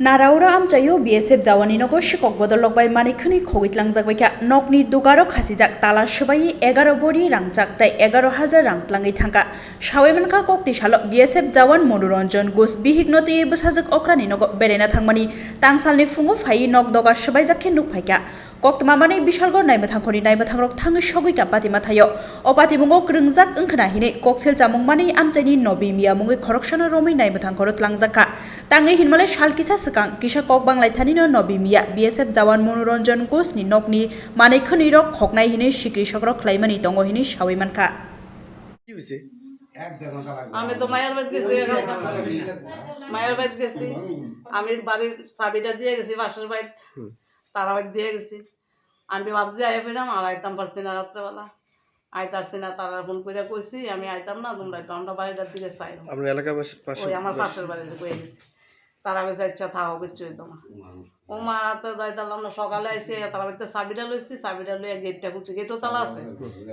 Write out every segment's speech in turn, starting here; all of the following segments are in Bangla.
नाराउरा आमचायो बीएसएफ जावानी नगर शिকক बदलक बाय मानिखनि खगैतलांजाकबायखा नकनि दुगारो खासिजाक ताला सबाई 11 बरि रांजाक ताई 11,000 रां tlangै थांगा सावेमनखा कक्ति सालो बीएसएफ जावान मनोरंजन गुस बिहिगनति बसाजक अक्रानि नग बेरेना थांमानि तांसालनि फुङो फाइ नक दगा सबाइजाखे नुकफायका कक्तमामानि बिशालगड़ नायमथांखनि नायमथांरक थाङै सगैका पातिमा थायो अ पातिमुङो ग्रोंजाक ओंखना हिनै कक्सेल जामुंमानि आमचाइनि नबि मिया मुङै खरकसाना रमै नायमथांखरो tlangजाका ताङै हिनमाले सालकिसा सिकां किसा कक बांलायथानिनो नबि मिया बीएसएफ जावान मनोरंजन गुसनि नकनि मानै खनैरक खकनाय हिनै सिक्रि सक्रक ख्लाइमानि दङ हिनै सावैमानखा কি হইছে আমি তো মায়ের বাড়ি গেছি মায়ের বাড়ি গেছি আমি বাড়ির চাবিটা দিয়ে গেছি পাশের বাড়ি তারা বাড়ি দিয়ে গেছি আমি ভাবছি আই পেলাম আর আইতাম পারছি না রাত্রেবেলা আইতারছি না তারা ফোন করে কইছি আমি আইতাম না তোমরা একটু আমরা বাড়িটার দিকে চাই আপনার এলাকার পাশে ওই আমার পাশের বাড়িতে কয়ে গেছি তারা বেশি ইচ্ছা থাকো কিচ্ছু হইতো না ও মা রাতে যাইতাম না সকালে আইসি তারা বাড়িতে চাবিটা লইছি চাবিটা লইয়া গেটটা খুলছি গেটও তালা আছে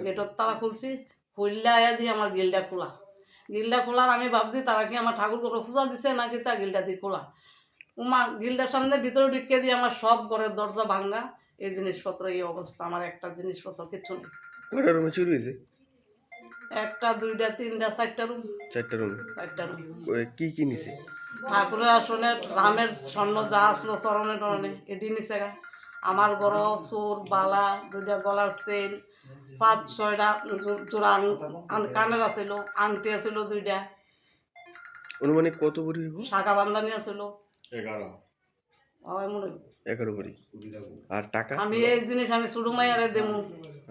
গেটের তালা খুলছি খুললে আয়া দিয়ে আমার গিলটা খোলার আমি ভাবছি তারা কি আমার ঠাকুর করে পূজা দিছে নাকি তা গিলটা দিয়ে খোলা উমা গিলটার সামনে ভিতরে ঢুকিয়ে দিয়ে আমার সব ঘরের দরজা ভাঙ্গা এই জিনিসপত্র এই অবস্থা আমার একটা জিনিসপত্র কিচ্ছু নেই কয়টা রুমে চুরি হয়েছে একটা দুইটা তিনটা চারটা রুম চারটা রুম কি কি নিছে ঠাকুরের আসনে রামের স্বর্ণ যা আসলো চরণে টরণে এটি নিছে গা আমার ঘর চোর বালা দুইটা গলার চেন 5-6টা জোড়া কানের আছিল আংটি আছিল দুইটা অনুমানিক কত ভরি হইব শাখা বান্ধানি আছিল 11 ভরি আর টাকা আমি এই জিনিস আমি ছোট মাইয়ারে দেমু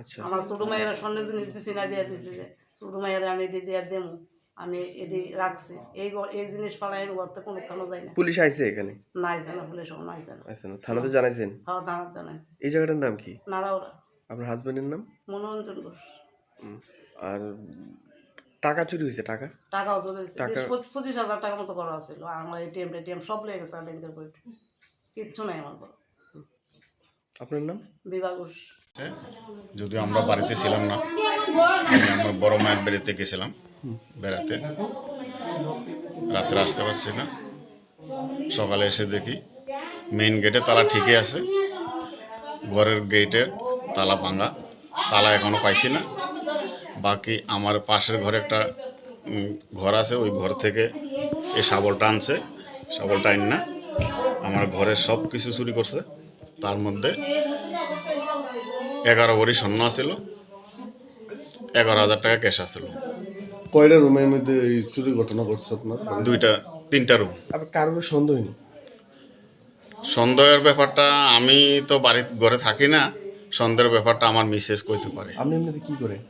আচ্ছা আমার ছোট মাইয়ারে স্বর্ণের জিনিস দিছি না দিয়ে দিছি যে ছোট মাইয়ারে আমি দিয়ে দেমু আমি এটি রাখছি এই জিনিস পালাই ঘরতে কোনো খানো যায় না পুলিশ আইছে এখানে না আইছে না পুলিশ কোনো আইছে না আইছে না থানাতে জানাইছেন হ্যাঁ থানাতে জানাইছে এই জায়গাটার নাম কি নারাওরা আপনার হাজবেন্ডের নাম মনোরঞ্জন ঘোষ আর টাকা চুরি হয়েছে টাকাও চলে গেছে 25,000 টাকা মতো করা ছিল আর আমার এটিএম সব লেগে গেছে ব্যাংকের বই কিচ্ছু নাই আমার ঘরে আপনার নাম বিভা ঘোষ যদিও আমরা বাড়িতে ছিলাম না আমি আমার বড় মায়ের বাড়িতে গেছিলাম বেড়াতে রাত্রে আসতে পারছি না সকালে এসে দেখি মেইন গেটে তালা ঠিকই আছে ঘরের গেটের তালা ভাঙা তালা এখনও পাইছি না বাকি আমার পাশের ঘরে একটা ঘর আছে ওই ঘর থেকে এই শাবলটা আনছে শাবলটা আইন না আমার ঘরের সব কিছু চুরি করছে তার মধ্যে 11 ভরি স্বর্ণ আছিল 11,000 টাকা ক্যাশ আছিল কয়টা রুমের মধ্যে এই চুরি ঘটনা ঘটছে আপনার 3টা রুম আপনার কারোর সন্দেহ নেই সন্দেহের ব্যাপারটা আমি তো ঘরে থাকি না সন্দেহের ব্যাপারটা আমার মিসেস কইতে পারে আপনি এমনিতে কি করেন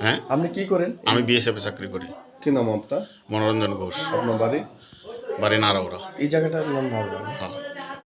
হ্যাঁ আপনি কি করেন আমি বিএসএফে চাকরি করি কি নাম আপনার মনোরঞ্জন ঘোষ আপনার বাড়ি বাড়ি নারাউরা এই জায়গাটার নাম নারাউরা হ্যাঁ